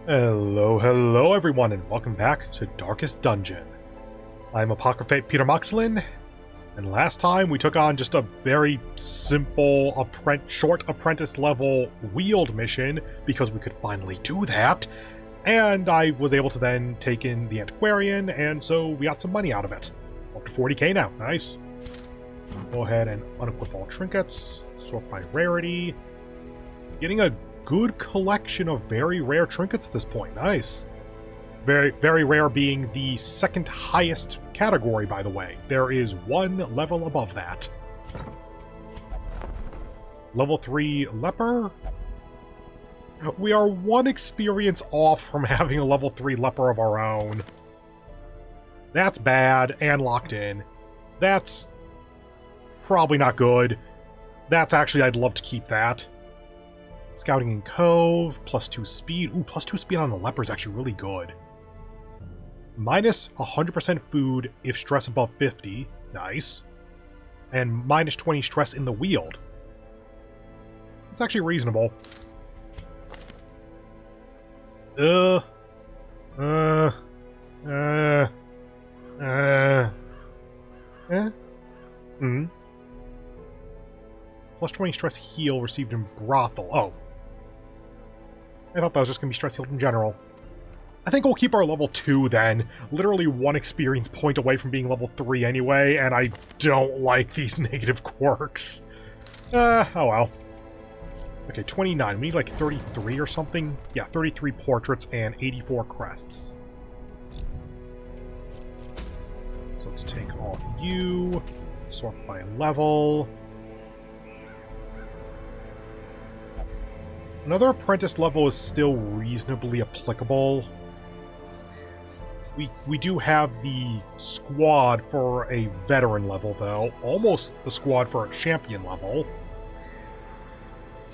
Hello everyone, and welcome back to Darkest Dungeon. I'm Apocryphate Peter Moxilin, and last time we took on just a very simple, short apprentice-level wield mission, because we could finally do that, and I was able to then take in the Antiquarian, and so we got some money out of it. Up to 40k now, nice. Go ahead and unequip all trinkets, sort by rarity. Getting a good collection of very rare trinkets at this point. Nice. Very rare being the second highest category, by the way. There is one level above that. Level 3 leper. We are one experience off from having a level 3 leper of our own. That's bad and locked in. That's probably not good. That's actually, I'd love to keep that. Scouting in Cove, +2 speed. Ooh, +2 speed on the leper is actually really good. Minus 100% food if stress above 50. Nice. And minus 20 stress in the wield. It's actually reasonable. Plus 20 stress heal received in brothel. Oh. I thought that was just going to be stress healed in general. I think we'll keep our level 2 then. Literally one experience point away from being level 3 anyway, and I don't like these negative quirks. Oh well. Okay, 29. We need like 33 or something. Yeah, 33 portraits and 84 crests. So let's take off you. Sort by level. Another apprentice level is still reasonably applicable. We do have the squad for a veteran level, though. Almost the squad for a champion level.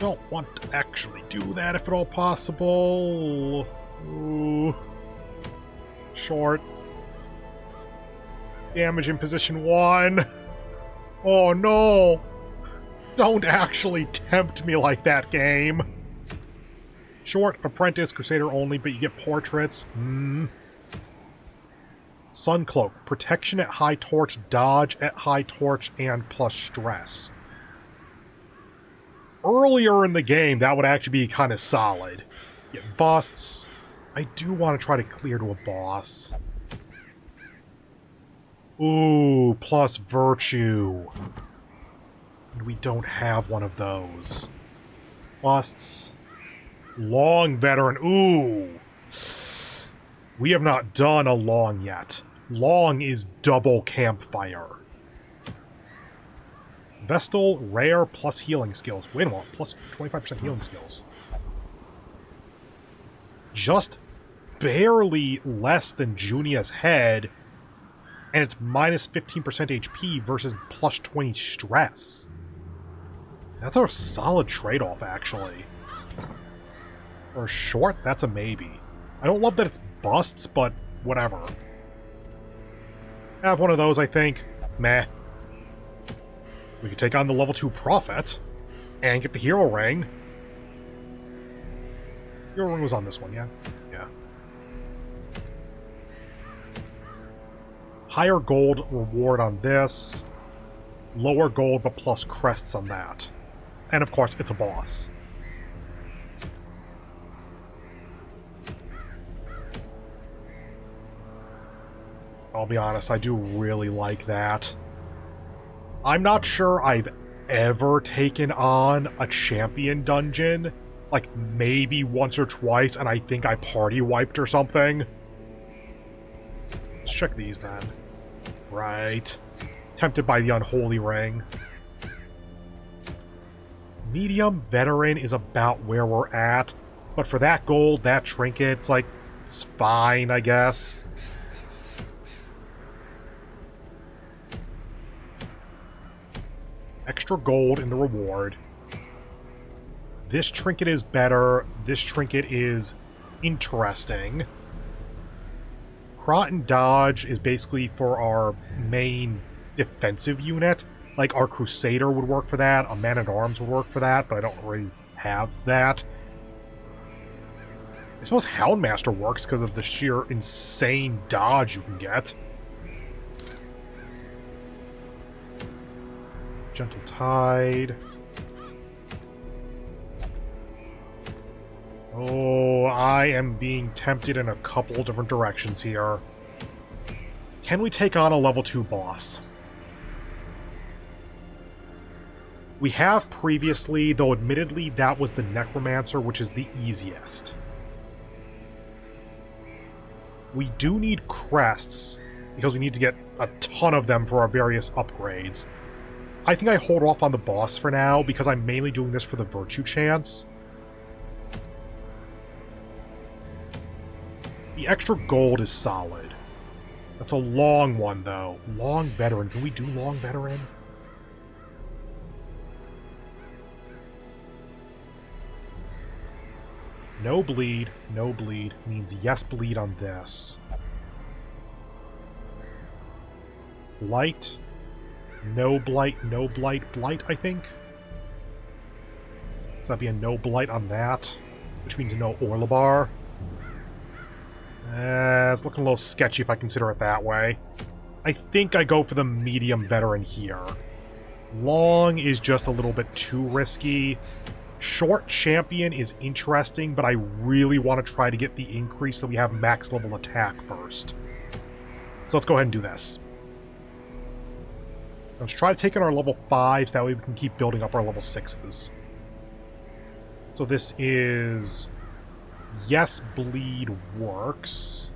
Don't want to actually do that if at all possible. Ooh. Short. Damage in position 1. Oh no! Don't actually tempt me like that, game. Short, apprentice, crusader only, but you get portraits. Sun cloak, protection at high torch, dodge at high torch, and plus stress. Earlier in the game, that would actually be kind of solid. Get busts. I do want to try to clear to a boss. Ooh, plus virtue. And we don't have one of those. Busts. Long veteran. Ooh. We have not done a long yet. Long is double campfire. Vestal, rare, plus healing skills. Wait a minute. Plus 25% healing skills. Just barely less than Junia's head. And it's minus 15% HP versus plus 20 stress. That's a solid trade-off, actually. For short, that's a maybe. I don't love that it's busts, but whatever. Have one of those, I think. Meh. We could take on the level 2 Prophet and get the hero ring. Hero ring was on this one, yeah? Yeah. Higher gold reward on this. Lower gold, but plus crests on that. And of course, it's a boss. I'll be honest, I do really like that. I'm not sure I've ever taken on a champion dungeon. Like, maybe once or twice, and I think I party wiped or something. Let's check these, then. Right. Tempted by the unholy ring. Medium veteran is about where we're at. But for that gold, that trinket, it's like, it's fine, I guess. Extra gold in the reward. This trinket is better. This trinket is interesting. Crot and dodge is basically for our main defensive unit. Like, our crusader would work for that. A man-at-arms would work for that, but I don't really have that. I suppose Houndmaster works because of the sheer insane dodge you can get. Gentle Tide. Oh, I am being tempted in a couple different directions here. Can we take on a level 2 boss? We have previously, though admittedly that was the Necromancer, which is the easiest. We do need crests, because we need to get a ton of them for our various upgrades. I think I hold off on the boss for now, because I'm mainly doing this for the Virtue chance. The extra gold is solid. That's a long one, though. Long Veteran. Can we do Long Veteran? No bleed. No bleed means yes bleed on this. Blight. No blight. No blight. Blight, I think. So that'd be a no blight on that, which means no Orlebar. It's looking a little sketchy if I consider it that way. I think I go for the medium veteran here. Long is just a little bit too risky. Short champion is interesting, but I really want to try to get the increase so we have max level attack first. So let's go ahead and do this. Let's try to take in our level 5s, that way we can keep building up our level 6s. So this is... Yes, bleed works.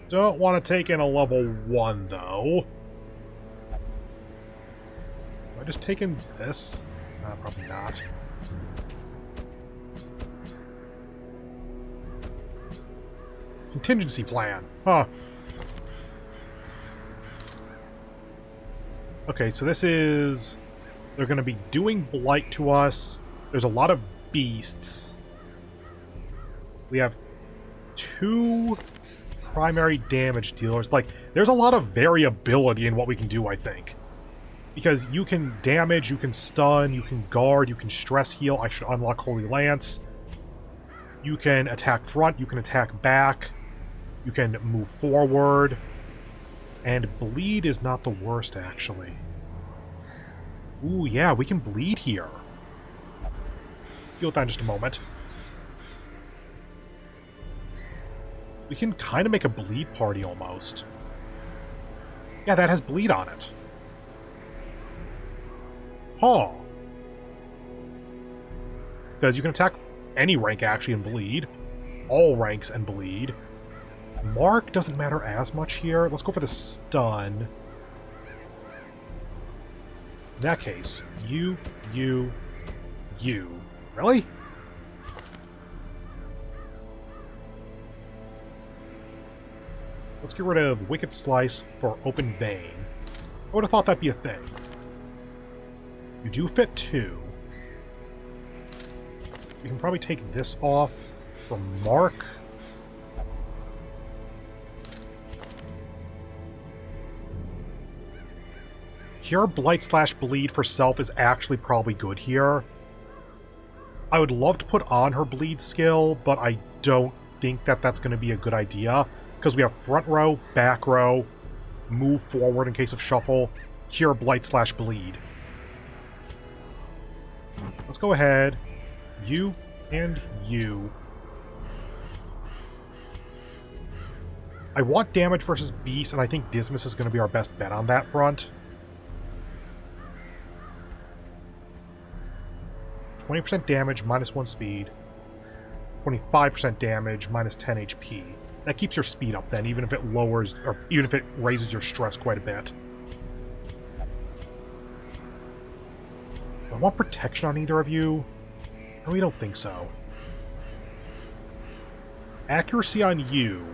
Don't want to take in a level 1, though. Do I just take in this? Probably not. Contingency plan. Huh. Okay, so this is... They're going to be doing blight to us. There's a lot of beasts. We have 2 primary damage dealers. Like, there's a lot of variability in what we can do, I think. Because you can damage, you can stun, you can guard, you can stress heal. I should unlock Holy Lance. You can attack front, you can attack back. You can move forward. And bleed is not the worst, actually. Ooh, yeah, we can bleed here. Deal with that in just a moment. We can kind of make a bleed party, almost. Yeah, that has bleed on it. Huh. Because you can attack any rank, actually, and bleed. All ranks and bleed. Mark doesn't matter as much here. Let's go for the stun. In that case, you. Really? Let's get rid of Wicked Slice for Open Vein. I would have thought that'd be a thing. You do fit 2. We can probably take this off for Mark. Cure Blight / Bleed for self is actually probably good here. I would love to put on her Bleed skill, but I don't think that that's going to be a good idea. Because we have front row, back row, move forward in case of shuffle, cure blight / bleed. Let's go ahead. You and you. I want damage versus beast, and I think Dismas is going to be our best bet on that front. 20% damage, -1 speed. 25% damage, -10 HP. That keeps your speed up then, even if it lowers, or even if it raises your stress quite a bit. Do I want protection on either of you? No, we don't think so. Accuracy on you,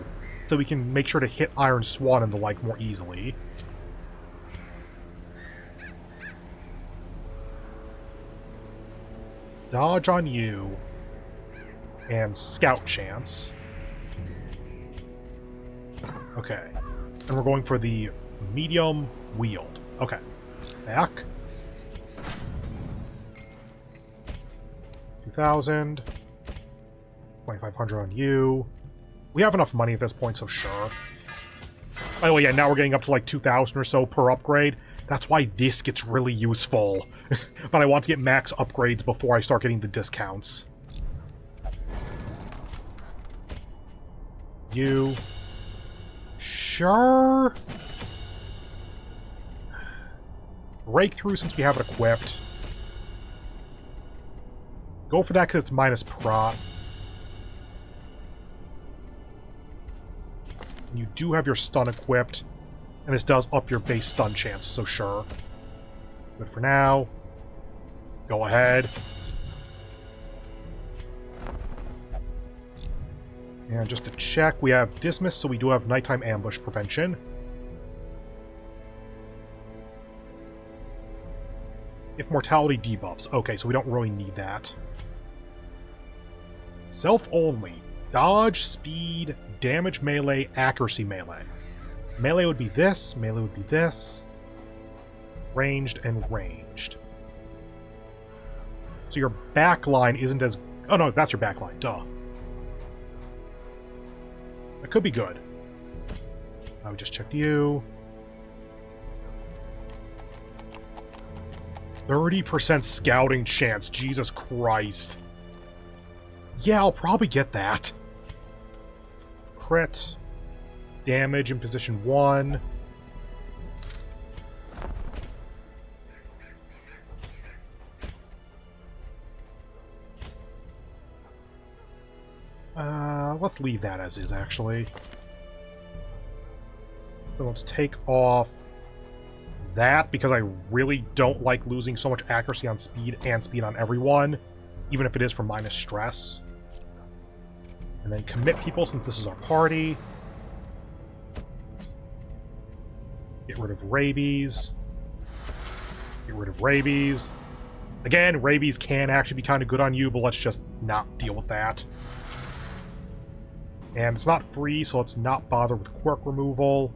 so we can make sure to hit Iron Swan and the like more easily. Dodge on you. And Scout Chance. Okay. And we're going for the medium wield. Okay. Back. 2,000. 2,500 on you. We have enough money at this point, so sure. By the way, yeah, now we're getting up to like 2,000 or so per upgrade. That's why this gets really useful. But I want to get max upgrades before I start getting the discounts. You. Sure. Breakthrough since we have it equipped. Go for that because it's minus prot. You do have your stun equipped, and this does up your base stun chance, so sure. Good for now. Go ahead. And just to check, we have Dismiss, so we do have nighttime ambush prevention. If mortality debuffs. Okay, so we don't really need that. Self-only. Dodge, speed, damage melee, accuracy melee. Melee would be this, melee would be this. Ranged and ranged. So your backline isn't as... Oh no, that's your backline, duh. That could be good. I would just check you. 30% scouting chance, Jesus Christ. Yeah, I'll probably get that. Crit. Damage in position 1. Let's leave that as is, actually. So let's take off that, because I really don't like losing so much accuracy on speed and speed on everyone, even if it is for minus stress. And then commit people, since this is our party. Get rid of rabies. Get rid of rabies. Again, rabies can actually be kind of good on you, but let's just not deal with that. And it's not free, so let's not bother with quirk removal.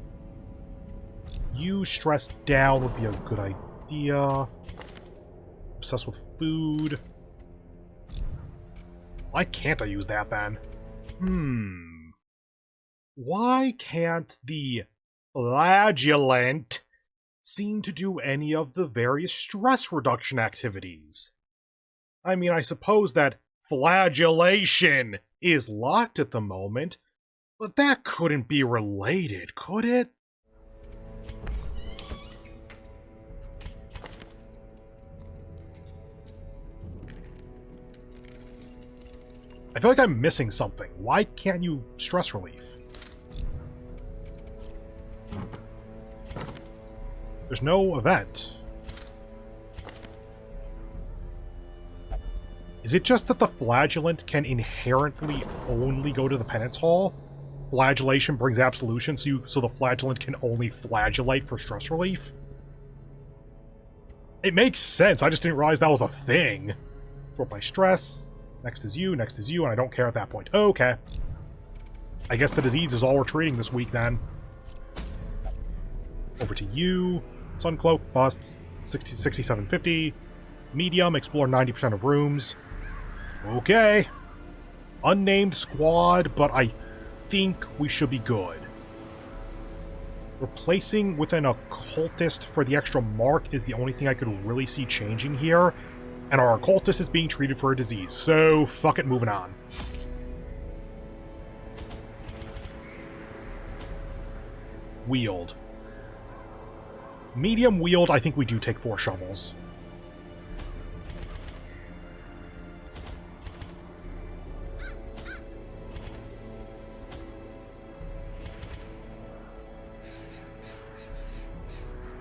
You stress down would be a good idea. Obsessed with food. Why can't I use that then? Why can't the Flagellant seem to do any of the various stress reduction activities? I mean, I suppose that flagellation is locked at the moment, but that couldn't be related, could it? I feel like I'm missing something. Why can't you stress relief? There's no event. Is it just that the Flagellant can inherently only go to the Penance Hall? Flagellation brings absolution, so the Flagellant can only flagellate for stress relief? It makes sense, I just didn't realize that was a thing. Sort by stress. Next is you, and I don't care at that point. Okay. I guess the disease is all we're treating this week, then. Over to you. Suncloak, busts, 6750. Medium, explore 90% of rooms. Okay. Unnamed squad, but I think we should be good. Replacing with an occultist for the extra mark is the only thing I could really see changing here. And our occultist is being treated for a disease, so fuck it, moving on. Wield. Medium wield, I think we do take 4 shovels.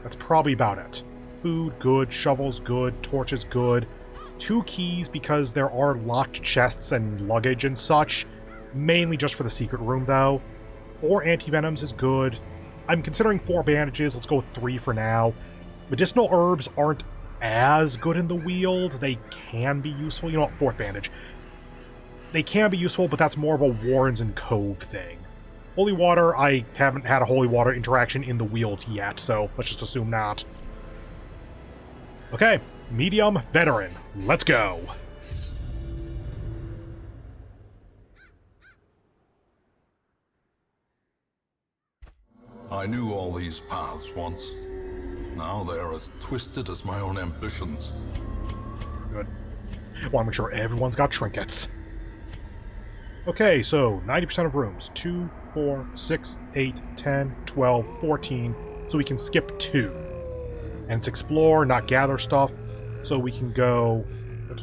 That's probably about it. Food, good. Shovels, good. Torches, good. 2 keys because there are locked chests and luggage and such. Mainly just for the secret room, though. 4 antivenoms is good. I'm considering 4 bandages. Let's go with 3 for now. Medicinal herbs aren't as good in the wield. They can be useful. You know what? 4th bandage. They can be useful, but that's more of a Warrens and Cove thing. Holy water, I haven't had a holy water interaction in the wield yet, so let's just assume not. Okay, medium, veteran. Let's go. I knew all these paths once. Now they are as twisted as my own ambitions. Good. Want to make sure everyone's got trinkets. Okay, so 90% of rooms. 2, 4, 6, 8, 10, 12, 14. So we can skip 2. And it's explore, not gather stuff. So we can go... And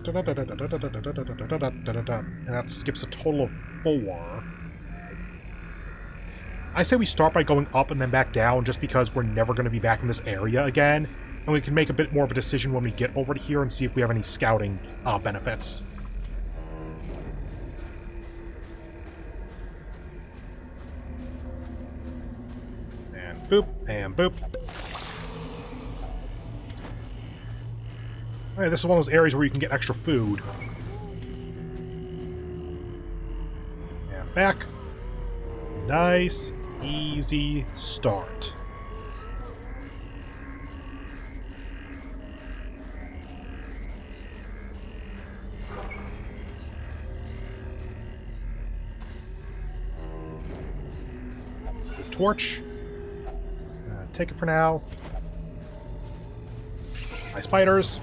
that skips a total of 4. I say we start by going up and then back down, just because we're never going to be back in this area again. And we can make a bit more of a decision when we get over to here and see if we have any scouting benefits. And boop, and boop. Alright, this is one of those areas where you can get extra food. And back. Nice, easy start. Good torch. Take it for now. My spiders.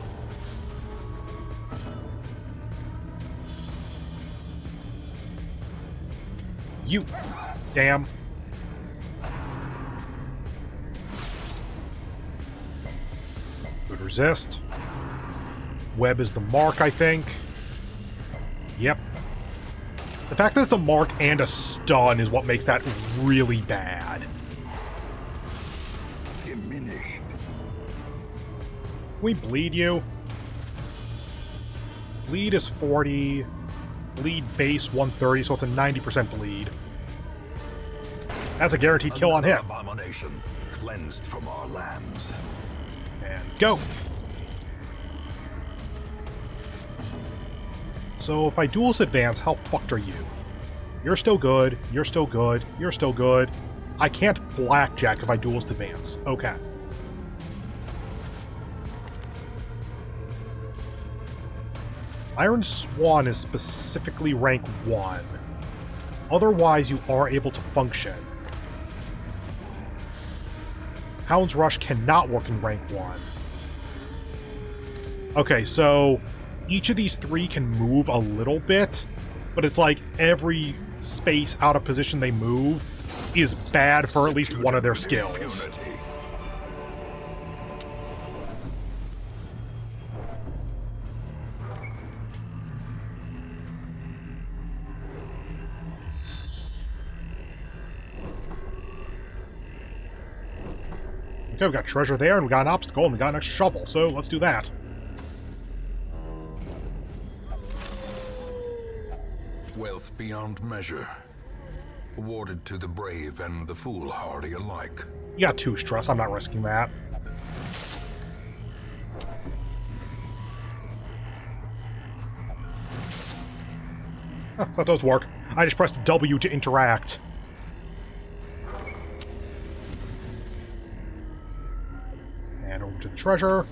You. Damn. Good resist. Web is the mark, I think. Yep. The fact that it's a mark and a stun is what makes that really bad. Diminished. Can we bleed you? Bleed is 40. Bleed base 130, so it's a 90% bleed. That's a guaranteed kill on him. Abomination cleansed from our lands. And go. So if I duelist advance, how fucked are you? You're still good. You're still good. You're still good. I can't blackjack if I duelist advance. Okay. Iron Swan is specifically rank 1. Otherwise, you are able to function. Hound's Rush cannot work in rank 1. Okay, so each of these 3 can move a little bit, but it's like every space out of position they move is bad for at least one of their skills. Okay, we got treasure there, and we got an obstacle, and we got an extra shovel, so let's do that. Wealth beyond measure. Awarded to the brave and the foolhardy alike. You got 2 stress, I'm not risking that. Huh, so that does work. I just pressed W to interact. And over to the treasure.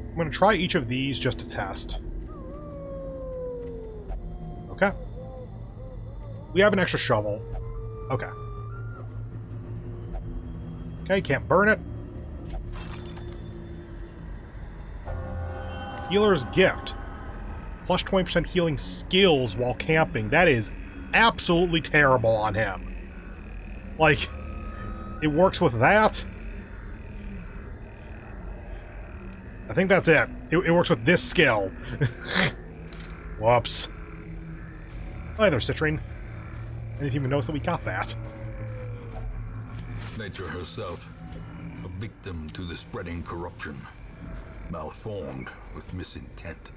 I'm going to try each of these just to test. Okay. We have an extra shovel. Okay. Okay, can't burn it. Healer's Gift. Plus 20% healing skills while camping. That is absolutely terrible on him. Like, it works with that. I think that's it. It works with this skill. Whoops. Hi there, Citrine. I didn't even notice that we got that. Nature herself, a victim to the spreading corruption, malformed with misintent.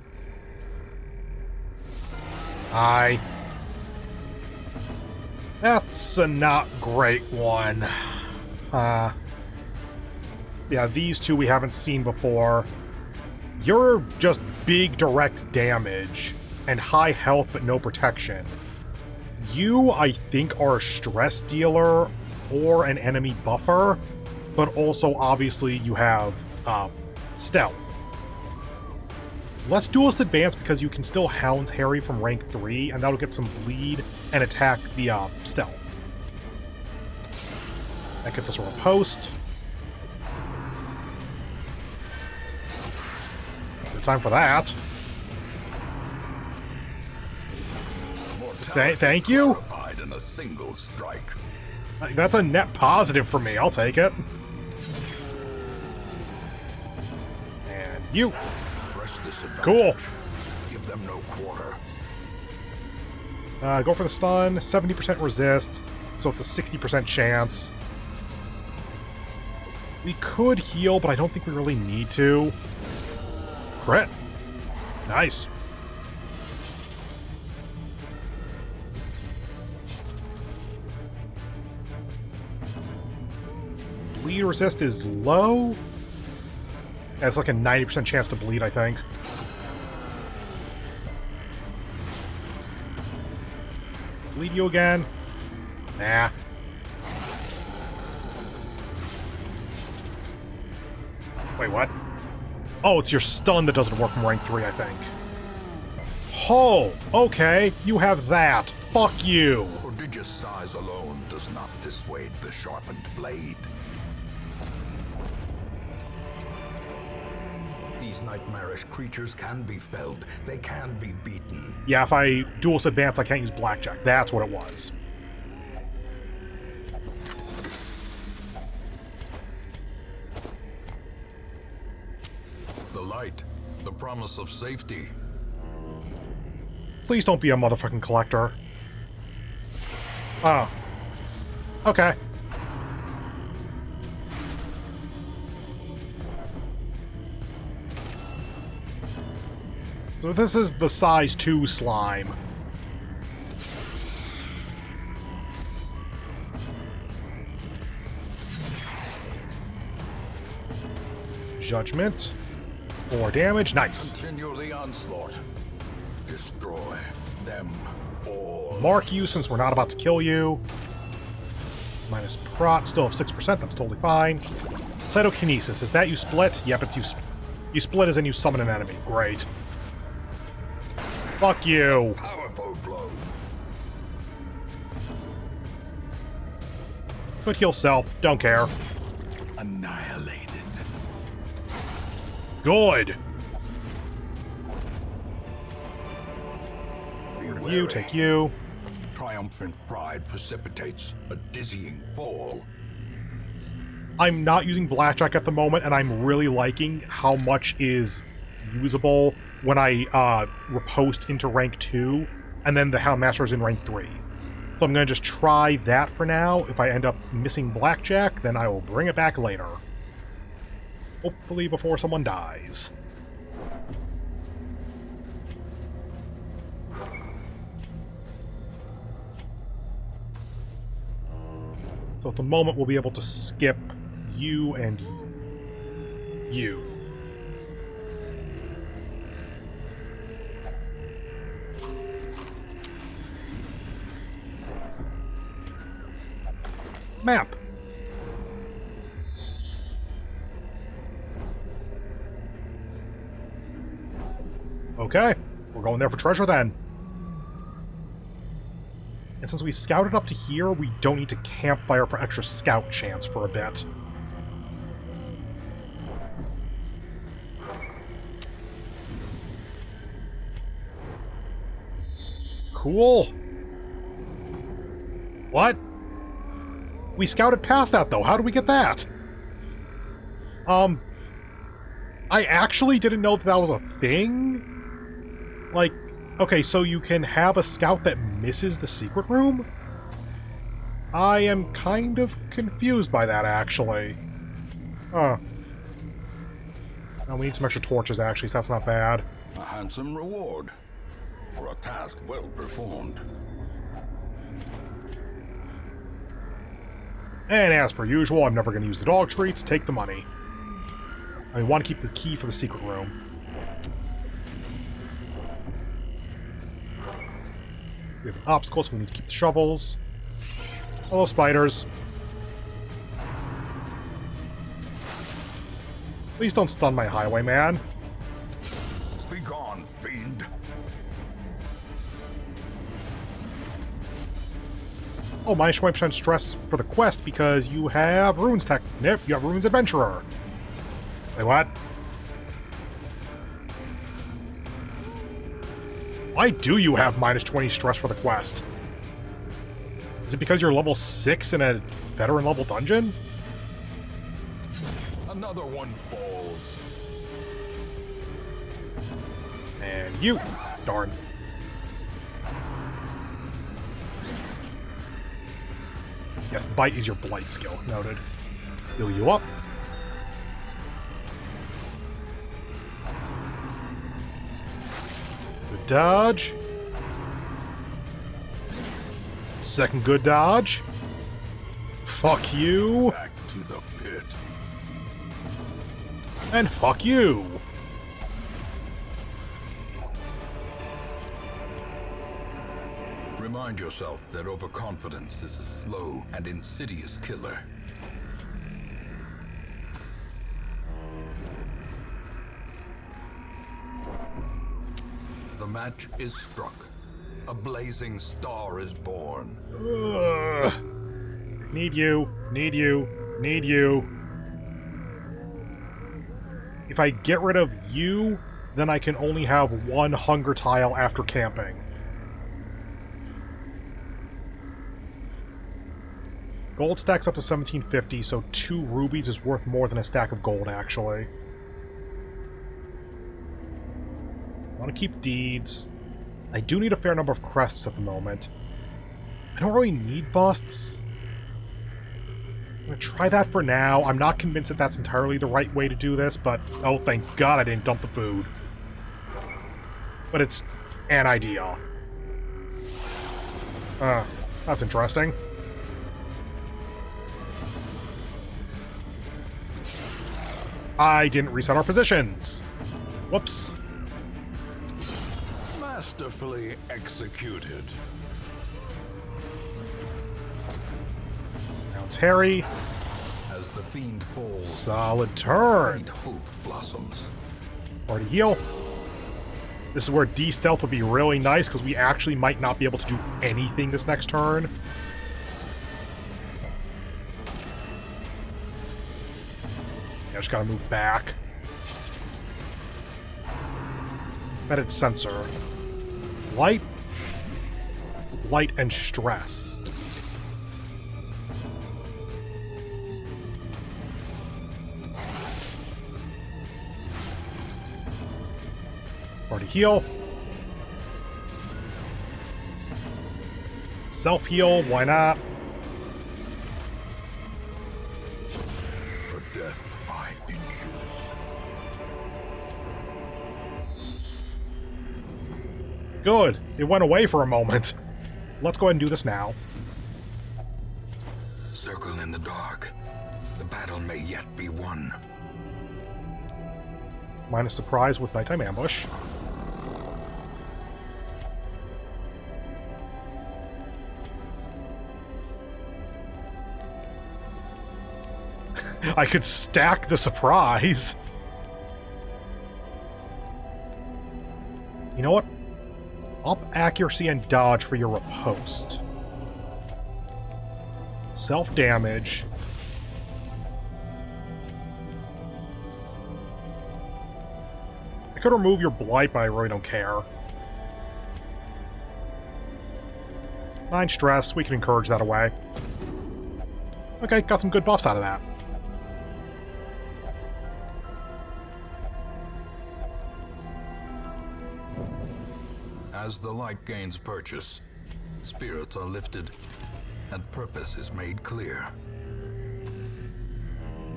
Aye. That's a not great one. Yeah, these 2 we haven't seen before. You're just big direct damage and high health but no protection. You, I think, are a stress dealer or an enemy buffer, but also obviously you have stealth. Let's duelist advance because you can still Hound's Harry from rank 3, and that'll get some bleed and attack the stealth. That gets us a riposte. Good time for that. Thank you. In a single strike. That's a net positive for me. I'll take it. And you. Cool. Give them no quarter. Go for the stun. 70% resist, so it's a 60% chance. We could heal, but I don't think we really need to. Crit. Nice. Bleed resist is low. Yeah, it's like a 90% chance to bleed, I think. Bleed you again? Nah. Wait, what? Oh, it's your stun that doesn't work from rank 3, I think. Oh, okay. You have that. Fuck you. Prodigious size alone does not dissuade the sharpened blade. These nightmarish creatures can be felled. They can be beaten. Yeah, if I duelist advance, I can't use blackjack. That's what it was. The light, the promise of safety. Please don't be a motherfucking collector. Oh. Okay. So this is the size 2 slime. Judgment. 4 damage. Nice. Continue the onslaught. Destroy them all. Mark you since we're not about to kill you. Minus prot. Still have 6%. That's totally fine. Cytokinesis. Is that you split? Yep, it's you. You split as in you summon an enemy. Great. Fuck you. Powerful blow. Could heal self. Don't care. Annihilated. Good. Beware. You take you. Triumphant pride precipitates a dizzying fall. I'm not using blackjack at the moment, and I'm really liking how much is usable when I riposte into rank 2, and then the Houndmaster is in rank 3. So I'm going to just try that for now. If I end up missing blackjack, then I will bring it back later. Hopefully before someone dies. So at the moment, we'll be able to skip you and you. Map. Okay, we're going there for treasure then. And since we scouted up to here, we don't need to campfire for extra scout chance for a bit. Cool. What? We scouted past that, though. How did we get that? I actually didn't know that that was a thing. Like, okay, so you can have a scout that misses the secret room? I am kind of confused by that, actually. Huh. Oh, we need some extra torches, actually, so that's not bad. A handsome reward for a task well performed. And as per usual, I'm never going to use the dog treats. Take the money. I want to keep the key for the secret room. We have an obstacle, so we need to keep the shovels. Hello, spiders. Please don't stun my highwayman. Be gone. Oh, minus 20% stress for the quest because you have Runes Tech. Nope, you have Runes Adventurer. Wait, what? Why do you have minus 20 stress for the quest? Is it because you're level 6 in a veteran level dungeon? Another one falls. And you. Darn. Yes, bite is your blight skill. Noted. Heal you up. Good dodge. Second good dodge. Fuck you. Back to the pit. And fuck you. Remind yourself that overconfidence is a slow and insidious killer. The match is struck. A blazing star is born. Ugh. Need you. Need you. Need you. If I get rid of you, then I can only have one hunger tile after camping. Gold stacks up to 1750, so 2 rubies is worth more than a stack of gold, actually. I want to keep deeds. I do need a fair number of crests at the moment. I don't really need busts. I'm going to try that for now. I'm not convinced that that's entirely the right way to do this, but oh, thank God I didn't dump the food. But it's an idea. That's interesting. I didn't reset our positions. Whoops. Masterfully executed. Now it's Harry. As the fiend falls, Solid turn. great hope blossoms. Already heal. This is where D-Stealth would be really nice, because we actually might not be able to do anything this next turn. I just gotta move back. Embedded sensor. Light. Light and stress. Already heal. Self-heal, why not? For death by inches. Good. It went away for a moment. Let's go ahead and do this now. Circle in the dark. The battle may yet be won. Minus surprise with nighttime ambush. I could stack the surprise. You know what? Up accuracy and dodge for your riposte. Self-damage. I could remove your blight, but I really don't care. 9 stress, we can encourage that away. Okay, got some good buffs out of that. As the light gains purchase, spirits are lifted, and purpose is made clear.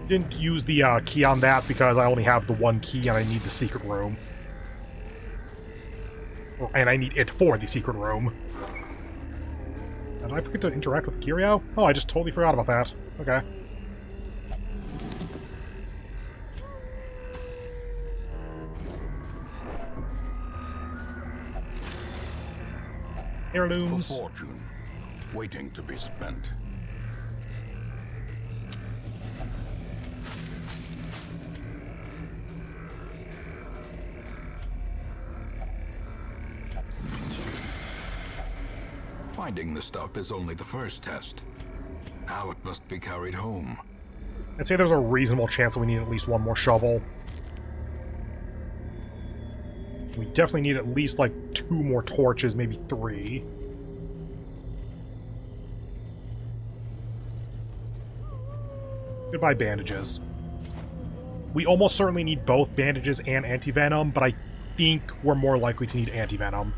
Didn't use the key on that because I only have the 1 key and I need the secret room. And I need it for the secret room. Did I forget to interact with Curio? Oh, I just totally forgot about that. Okay. Heirlooms. For fortune, waiting to be spent. Finding the stuff is only the first test. Now it must be carried home. I'd say there's a reasonable chance that we need at least one more shovel. We definitely need at least, like, 2 more torches, maybe 3. Goodbye, bandages. We almost certainly need both bandages and anti-venom, but I think we're more likely to need anti-venom.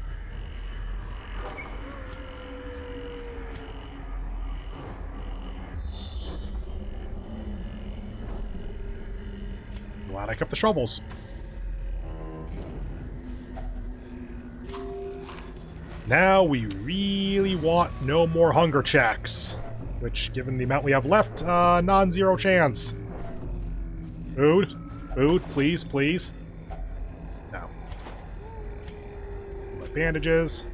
Glad I kept the shovels. Now we really want no more hunger checks. Which, given the amount we have left, non-zero chance. Food? Food, please, please. No. My bandages.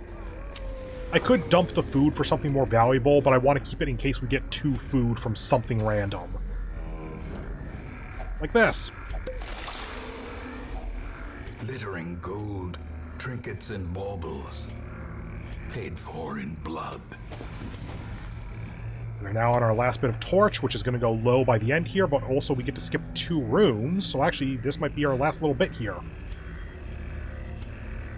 I could dump the food for something more valuable, but I want to keep it in case we get 2 food from something random. Like this. Glittering gold, trinkets and baubles. Paid for in blood. We're now on our last bit of torch, which is going to go low by the end here, but also we get to skip 2 rooms, so actually this might be our last little bit here.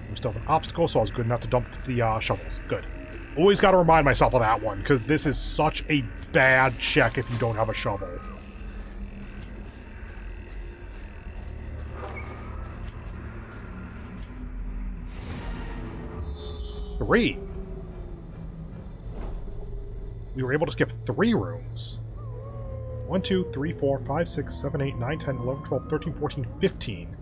We still have an obstacle, so I was good enough to dump the shovels. Good. Always got to remind myself of that one, because this is such a bad check if you don't have a shovel. Three. We were able to skip 3 rooms. 1, 2, 3, 4, 5, 6, 7, 8, 9, 10, 11, 12, 13, 14, 15.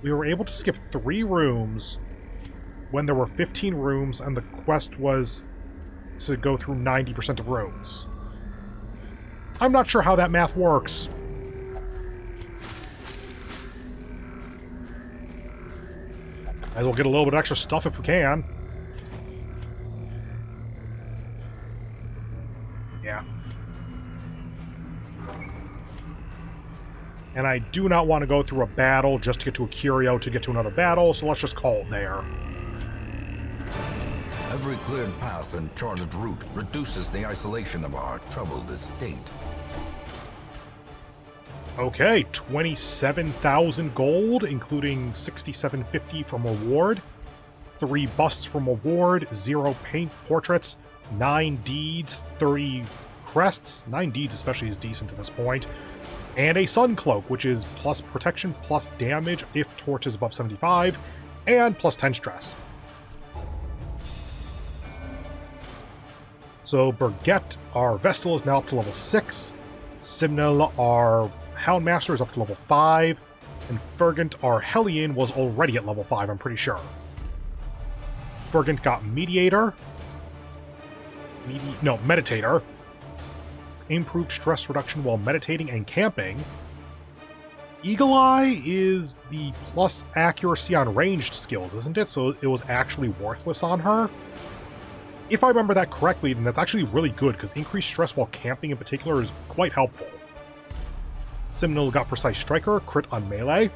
We were able to skip 3 rooms when there were 15 rooms and the quest was to go through 90% of rooms. I'm not sure how that math works. Might as well get a little bit of extra stuff if we can. Yeah. And I do not want to go through a battle just to get to a curio to get to another battle, so let's just call it there. Every cleared path and charted route reduces the isolation of our troubled estate. Okay, 27,000 gold, including 6,750 from reward, 3 busts from reward, 0 paint portraits, 9 deeds, 30 crests, 9 deeds especially is decent at this point, and a sun cloak, which is plus protection, plus damage if torch is above 75, and plus 10 stress. So Burgett, our Vestal, is now up to level 6, Simnel, our Houndmaster, is up to level 5, and Fergant, our Hellion, was already at level 5, I'm pretty sure. Fergant got Mediator. Meditator. Improved stress reduction while meditating and camping. Eagle Eye is the plus accuracy on ranged skills, isn't it? So it was actually worthless on her. If I remember that correctly, then that's actually really good, because increased stress while camping in particular is quite helpful. Simnel got Precise Striker, crit on melee.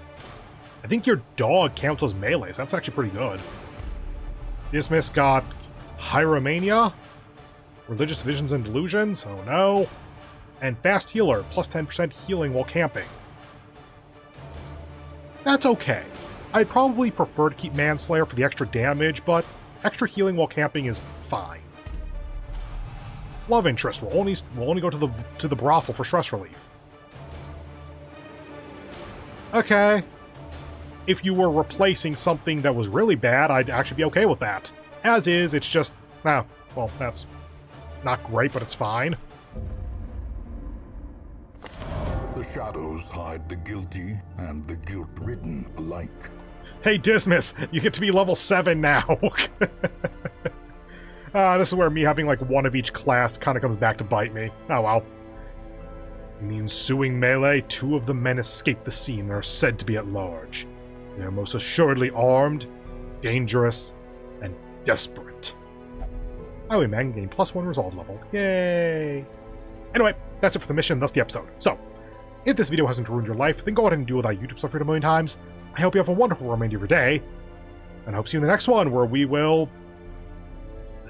I think your dog counts as melee, so that's actually pretty good. Dismiss got Hyromania, Religious Visions and Delusions, oh no, and Fast Healer, plus 10% healing while camping. That's okay. I'd probably prefer to keep Manslayer for the extra damage, but extra healing while camping is fine. Love Interest will only go to the brothel for stress relief. Okay. If you were replacing something that was really bad, I'd actually be okay with that. As is, it's just, well, that's not great, but it's fine. The shadows hide the guilty and the guilt-ridden alike. Hey, Dismiss, you get to be level 7 now. This is where me having like one of each class kind of comes back to bite me. Oh well. In the ensuing melee, 2 of the men escape the scene and are said to be at large. They are most assuredly armed, dangerous, and desperate. Highwayman gain +1 resolve level. Yay! Anyway, that's it for the mission, thus the episode. So, if this video hasn't ruined your life, then go ahead and do what I YouTube stuff for a million times. I hope you have a wonderful remainder of your day, And I hope to see you in the next one, where we will...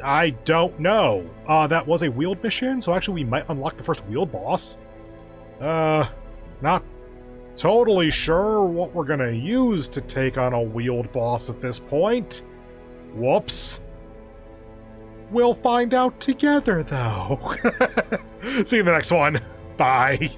I don't know. That was a wheeled mission, so actually we might unlock the first wheeled boss. Not totally sure what we're gonna use to take on a wheeled boss at this point. Whoops. We'll find out together, though. See you in the next one. Bye.